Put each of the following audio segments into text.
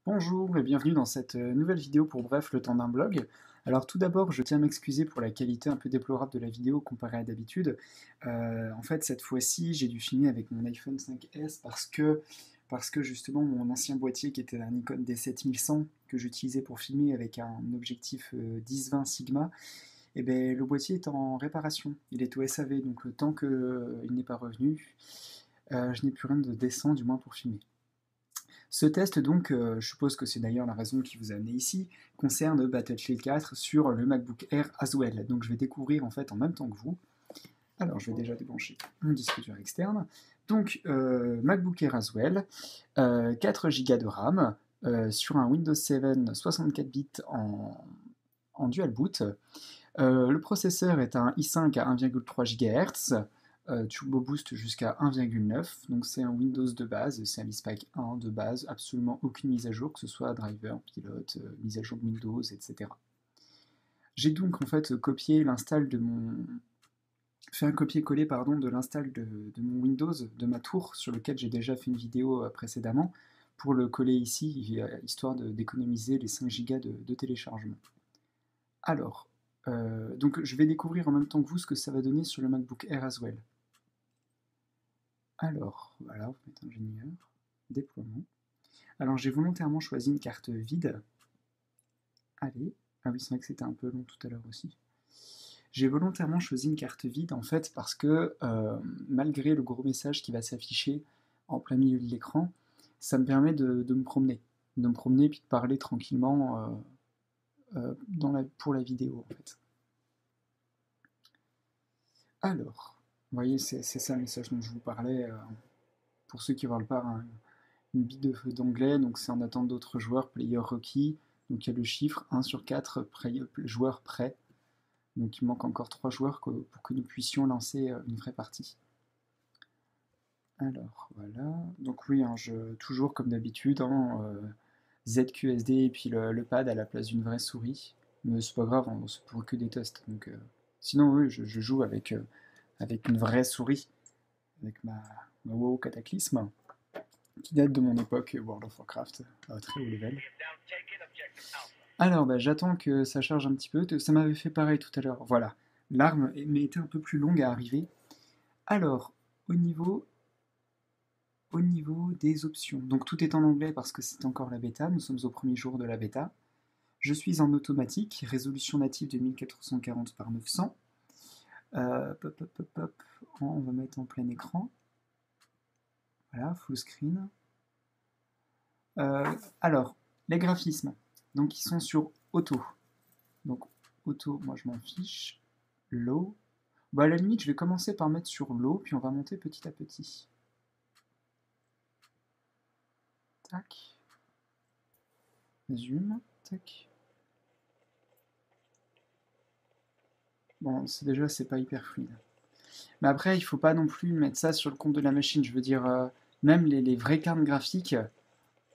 Bonjour et bienvenue dans cette nouvelle vidéo pour Bref, le temps d'un blog. Alors tout d'abord, je tiens à m'excuser pour la qualité un peu déplorable de la vidéo comparée à d'habitude. En fait, cette fois-ci, j'ai dû filmer avec mon iPhone 5S parce que justement mon ancien boîtier qui était un Nikon D7100 que j'utilisais pour filmer avec un objectif 10-20 Sigma, et ben, le boîtier est en réparation. Il est au SAV, donc le temps qu'il n'est pas revenu, je n'ai plus rien de décent du moins pour filmer. Ce test donc, je suppose que c'est d'ailleurs la raison qui vous a amené ici, concerne Battlefield 4 sur le MacBook Air Haswell. Donc je vais découvrir en fait en même temps que vous. Alors je vais déjà débrancher mon disque dur externe. Donc MacBook Air Haswell, 4 Go de RAM, sur un Windows 7 64 bits en dual boot. Le processeur est un i5 à 1,3 GHz, Turbo Boost jusqu'à 1,9, donc c'est un Windows de base, c'est un Pack 1 de base, absolument aucune mise à jour, que ce soit driver, pilote, mise à jour Windows, etc. J'ai donc en fait copié l'install de mon... fait un copier-coller pardon, de l'install de mon Windows, de ma tour, sur lequel j'ai déjà fait une vidéo précédemment, pour le coller ici, histoire d'économiser les 5 Go de téléchargement. Alors, donc je vais découvrir en même temps que vous ce que ça va donner sur le MacBook Air Haswell. Alors, voilà, vous mettez ingénieur, déploiement. Alors j'ai volontairement choisi une carte vide. Allez, ah oui c'est vrai que c'était un peu long tout à l'heure aussi. J'ai volontairement choisi une carte vide en fait parce que malgré le gros message qui va s'afficher en plein milieu de l'écran, ça me permet de me promener. De me promener puis de parler tranquillement pour la vidéo en fait. Alors, vous voyez, c'est ça le message dont je vous parlais. Pour ceux qui ne parlent pas une bille d'anglais, donc c'est en attente d'autres joueurs, player requis. Donc il y a le chiffre 1 sur 4 joueurs prêts. Donc il manque encore 3 joueurs pour que nous puissions lancer une vraie partie. Alors voilà. Donc oui, hein, toujours comme d'habitude, hein, ZQSD et puis le pad à la place d'une vraie souris. Mais c'est pas grave, hein, c'est pour que des tests. Donc, sinon, oui, je joue avec une vraie souris, avec ma WoW Cataclysme, qui date de mon époque World of Warcraft, à très haut level. Alors, bah, j'attends que ça charge un petit peu. Ça m'avait fait pareil tout à l'heure. Voilà, l'arme était un peu plus longue à arriver. Alors, au niveau, au niveau des options, donc tout est en anglais parce que c'est encore la bêta. Nous sommes au premier jour de la bêta. Je suis en automatique, résolution native de 1440 par 900. On va mettre en plein écran. Voilà, full screen. Alors, les graphismes, donc ils sont sur auto. Donc auto, moi je m'en fiche. Low. Bah, à la limite, je vais commencer par mettre sur low, puis on va monter petit à petit. Tac. Zoom. Tac. Bon, c'est pas hyper fluide. Mais après, il faut pas non plus mettre ça sur le compte de la machine. Je veux dire, même les vraies cartes graphiques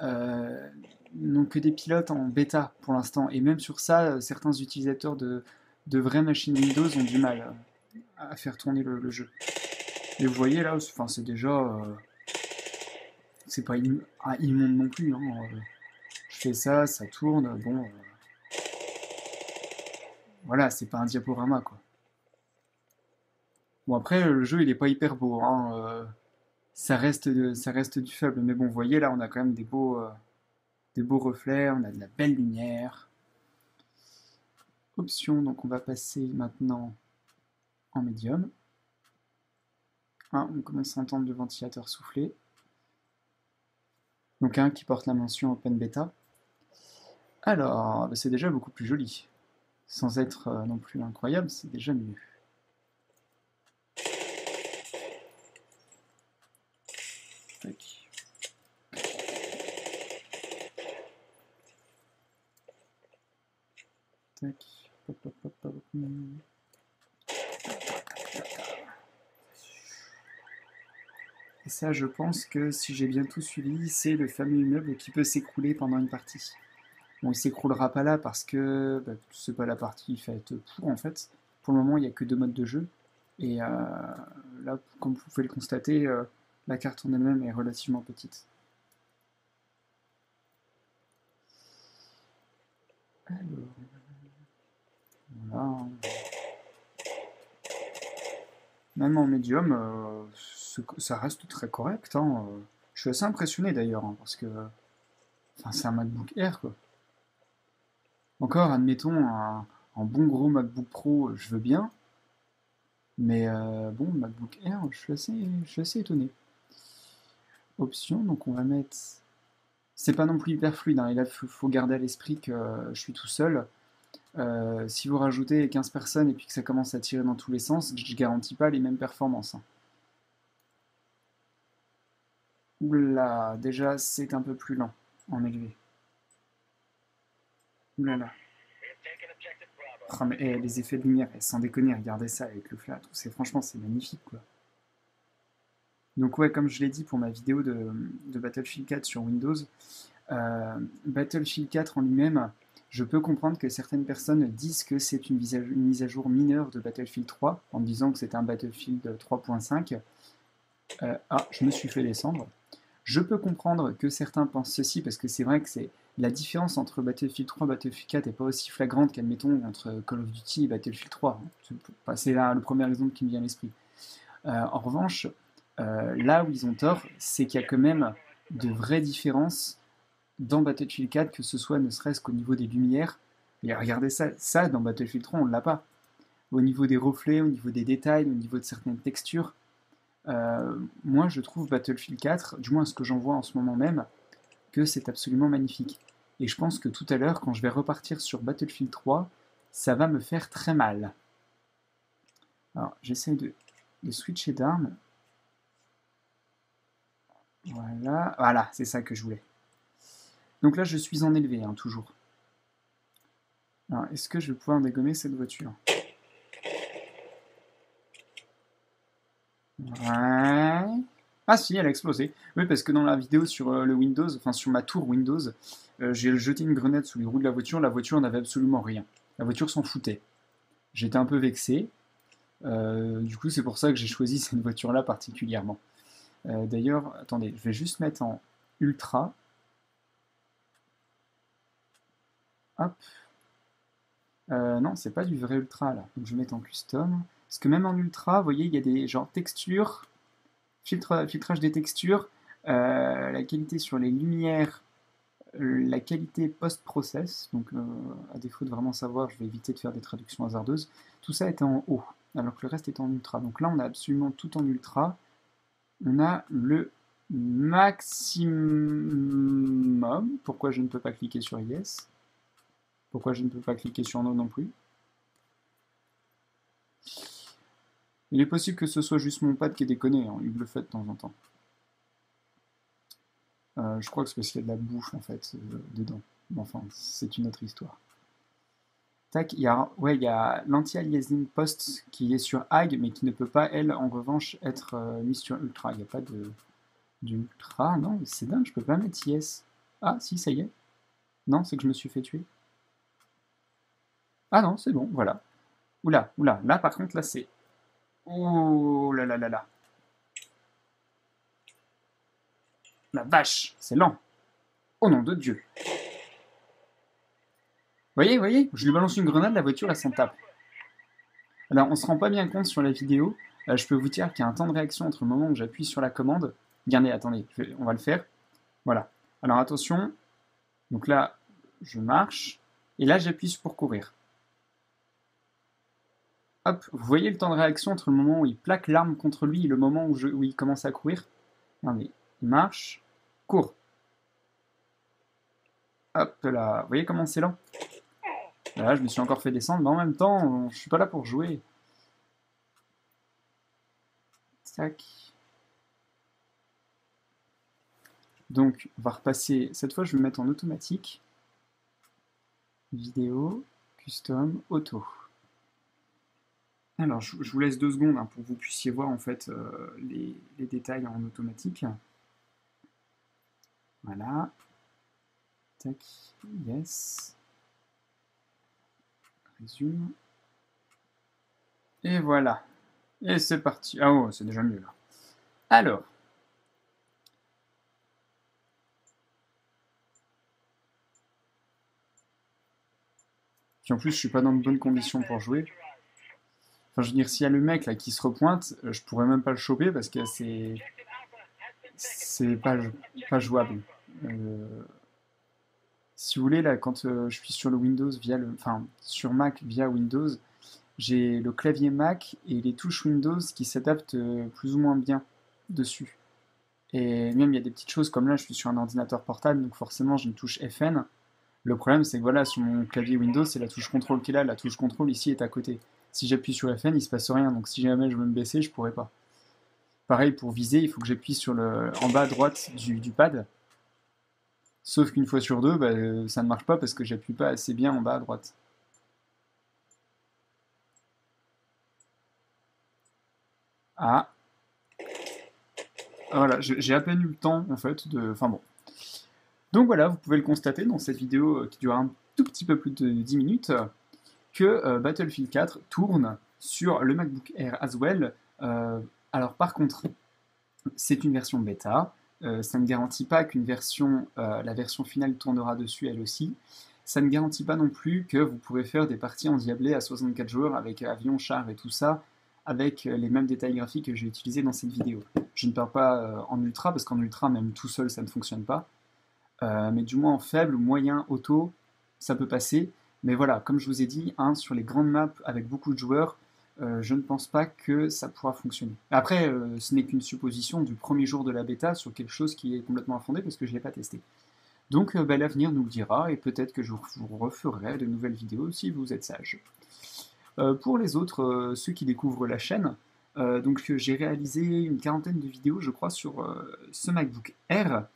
n'ont que des pilotes en bêta pour l'instant. Et même sur ça, certains utilisateurs de vraies machines Windows ont du mal à faire tourner le jeu. Et vous voyez là, c'est déjà... c'est pas immonde non plus. Hein. Je fais ça, ça tourne, bon... voilà, c'est pas un diaporama, quoi. Bon, après, le jeu, il est pas hyper beau, hein. Ça reste du faible. Mais bon, vous voyez, là, on a quand même des beaux reflets, on a de la belle lumière. Options, donc on va passer maintenant en médium. On commence à entendre le ventilateur souffler. Donc un qui porte la mention Open Beta. Alors, c'est déjà beaucoup plus joli. Sans être non plus incroyable, c'est déjà mieux. Tac. Tac. Hop, hop, hop, hop. Et ça, je pense que si j'ai bien tout suivi, c'est le fameux immeuble qui peut s'écrouler pendant une partie. Bon, il s'écroulera pas là parce que c'est pas la partie faite pour en fait. Pour le moment, il n'y a que 2 modes de jeu. Et là, comme vous pouvez le constater, la carte en elle-même est relativement petite. Alors, voilà. Même en médium, ça reste très correct, hein. Je suis assez impressionné d'ailleurs, hein, parce que enfin, c'est un MacBook Air, quoi. Encore, admettons, un bon gros MacBook Pro, je veux bien, mais bon, MacBook Air, je suis assez étonné. Options, donc on va mettre... C'est pas non plus hyper fluide, hein, et là, il faut garder à l'esprit que je suis tout seul. Si vous rajoutez 15 personnes et puis que ça commence à tirer dans tous les sens, je garantis pas les mêmes performances, hein. Oula, déjà c'est un peu plus lent en élevé. Oulala. Oh, mais les effets de lumière, sans déconner, regardez ça avec le flat. Franchement, c'est magnifique, quoi. Donc ouais, comme je l'ai dit pour ma vidéo de Battlefield 4 sur Windows, Battlefield 4 en lui-même, je peux comprendre que certaines personnes disent que c'est une mise à jour mineure de Battlefield 3, en disant que c'est un Battlefield 3.5. Je me suis fait descendre. Je peux comprendre que certains pensent ceci, parce que c'est vrai que la différence entre Battlefield 3 et Battlefield 4 n'est pas aussi flagrante qu'admettons entre Call of Duty et Battlefield 3. C'est là le premier exemple qui me vient à l'esprit. En revanche, là où ils ont tort, c'est qu'il y a quand même de vraies différences dans Battlefield 4, que ce soit ne serait-ce qu'au niveau des lumières. Et regardez ça dans Battlefield 3, on ne l'a pas. Au niveau des reflets, au niveau des détails, au niveau de certaines textures, moi je trouve Battlefield 4, du moins ce que j'en vois en ce moment même, que c'est absolument magnifique. Et je pense que tout à l'heure, quand je vais repartir sur Battlefield 3, ça va me faire très mal. Alors j'essaie de switcher d'arme. Voilà, c'est ça que je voulais. Donc là je suis en élevé, hein, toujours. Alors est-ce que je vais pouvoir dégommer cette voiture? Ouais. Ah si, elle a explosé. Oui, parce que dans la vidéo sur le Windows, enfin sur ma tour Windows, j'ai jeté une grenade sous les roues de la voiture n'avait absolument rien. La voiture s'en foutait. J'étais un peu vexé. Du coup, c'est pour ça que j'ai choisi cette voiture-là particulièrement. D'ailleurs, attendez, je vais juste mettre en ultra. Hop. Non, c'est pas du vrai ultra là. Donc je vais mettre en custom. Parce que même en ultra, vous voyez, il y a des genres textures, filtrage des textures, la qualité sur les lumières, la qualité post-process. Donc à défaut de vraiment savoir, je vais éviter de faire des traductions hasardeuses. Tout ça était en haut, alors que le reste est en ultra. Donc là, on a absolument tout en ultra. On a le maximum. Pourquoi je ne peux pas cliquer sur Yes? Pourquoi je ne peux pas cliquer sur No non plus? Il est possible que ce soit juste mon pad qui est déconné, hein. Il le fait de temps en temps. Je crois que c'est parce qu'il y a de la bouffe en fait dedans. Mais enfin, c'est une autre histoire. Tac, il y a l'anti-aliasing post qui est sur Ag, mais qui ne peut pas, elle, en revanche, être mise sur Ultra. Il n'y a pas d'Ultra. Non, c'est dingue, je peux pas mettre Yes. Ah, si, ça y est. Non, c'est que je me suis fait tuer. Ah non, c'est bon, voilà. Oula, oula, là par contre, là c'est... Oh là là là là. La vache, c'est lent. Oh nom de Dieu. Voyez, je lui balance une grenade, la voiture elle s'en tape. Alors on se rend pas bien compte sur la vidéo, je peux vous dire qu'il y a un temps de réaction entre le moment où j'appuie sur la commande. Regardez, attendez, on va le faire. Voilà. Alors attention, donc là je marche, et là j'appuie pour courir. Hop, vous voyez le temps de réaction entre le moment où il plaque l'arme contre lui et le moment où il commence à courir? Regardez, il marche, court. Hop là, vous voyez comment c'est lent? Là, je me suis encore fait descendre, mais en même temps, je suis pas là pour jouer. Tac. Donc, on va repasser. Cette fois, je vais me mettre en automatique. Vidéo, custom, auto. Alors, je vous laisse 2 secondes, hein, pour que vous puissiez voir en fait les détails en automatique. Voilà. Tac. Yes. Résume. Et voilà. Et c'est parti. Ah oh, c'est déjà mieux là. Alors. Puis en plus, je suis pas dans de bonnes conditions pour jouer. Enfin, je veux dire, s'il y a le mec là qui se repointe, je pourrais même pas le choper parce que c'est pas jouable. Euh, Si vous voulez, là, quand je suis sur le Windows enfin, sur Mac via Windows, j'ai le clavier Mac et les touches Windows qui s'adaptent plus ou moins bien dessus. Et même, il y a des petites choses comme là, je suis sur un ordinateur portable, donc forcément, j'ai une touche FN. Le problème, c'est que voilà, sur mon clavier Windows, c'est la touche contrôle qui est là. La touche contrôle ici est à côté. Si j'appuie sur FN, il se passe rien. Donc si jamais je veux me baisser, je pourrais pas. Pareil, pour viser, il faut que j'appuie en bas à droite du pad. Sauf qu'une fois sur deux, bah, ça ne marche pas parce que j'appuie pas assez bien en bas à droite. Ah, voilà, j'ai à peine eu le temps en fait de. Enfin bon. Donc voilà, vous pouvez le constater dans cette vidéo qui dure un tout petit peu plus de 10 minutes, que Battlefield 4 tourne sur le MacBook Air as well. Alors par contre, c'est une version bêta. Ça ne garantit pas la version finale tournera dessus elle aussi. Ça ne garantit pas non plus que vous pourrez faire des parties endiablées à 64 joueurs avec avion, char et tout ça, avec les mêmes détails graphiques que j'ai utilisés dans cette vidéo. Je ne parle pas en ultra, parce qu'en ultra, même tout seul, ça ne fonctionne pas. Mais du moins en faible, moyen, auto, ça peut passer. Mais voilà, comme je vous ai dit, sur les grandes maps avec beaucoup de joueurs, je ne pense pas que ça pourra fonctionner. Après, ce n'est qu'une supposition du premier jour de la bêta sur quelque chose qui est complètement infondé parce que je ne l'ai pas testé. Donc l'avenir nous le dira et peut-être que je vous referai de nouvelles vidéos si vous êtes sages. Pour les autres, ceux qui découvrent la chaîne, donc j'ai réalisé une quarantaine de vidéos, je crois, sur ce MacBook Air,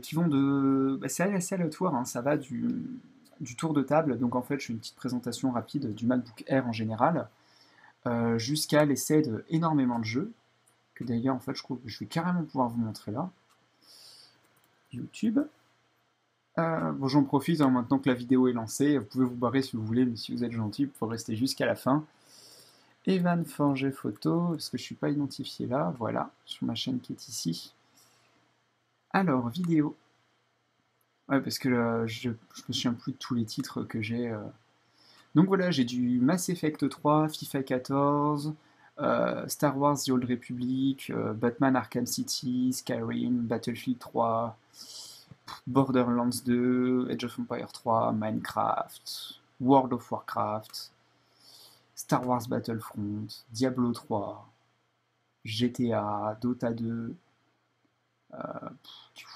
qui vont de... Bah, c'est assez aléatoire, hein, ça va du tour de table, donc en fait je fais une petite présentation rapide du MacBook Air en général, jusqu'à l'essai d'énormément de jeux, que d'ailleurs en fait je trouve que je vais carrément pouvoir vous montrer là. YouTube. Bon, j'en profite maintenant que la vidéo est lancée, vous pouvez vous barrer si vous voulez, mais si vous êtes gentil, il faut rester jusqu'à la fin. Evan Forger Photo, parce que je ne suis pas identifié là, voilà, sur ma chaîne qui est ici. Alors, vidéo. Ouais, parce que je me souviens plus de tous les titres que j'ai. Donc voilà, j'ai du Mass Effect 3, FIFA 14, Star Wars The Old Republic, Batman Arkham City, Skyrim, Battlefield 3, Borderlands 2, Age of Empires 3, Minecraft, World of Warcraft, Star Wars Battlefront, Diablo 3, GTA, Dota 2,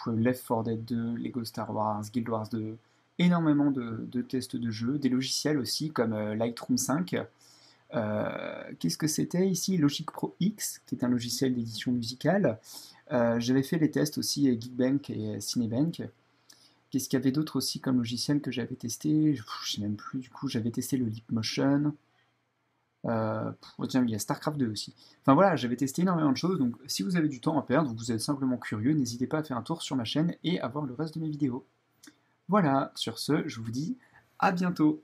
Left 4 Dead 2, Lego Star Wars, Guild Wars 2, énormément de tests de jeux, des logiciels aussi comme Lightroom 5. Qu'est-ce que c'était ici? Logic Pro X, qui est un logiciel d'édition musicale. J'avais fait les tests aussi Geekbench et Cinebench. Qu'est-ce qu'il y avait d'autre aussi comme logiciel que j'avais testé? Je ne sais même plus, du coup, j'avais testé le Leapmotion. Tiens, il y a StarCraft 2 aussi. Enfin voilà, j'avais testé énormément de choses, donc si vous avez du temps à perdre, ou vous êtes simplement curieux, n'hésitez pas à faire un tour sur ma chaîne et à voir le reste de mes vidéos. Voilà, sur ce, je vous dis à bientôt.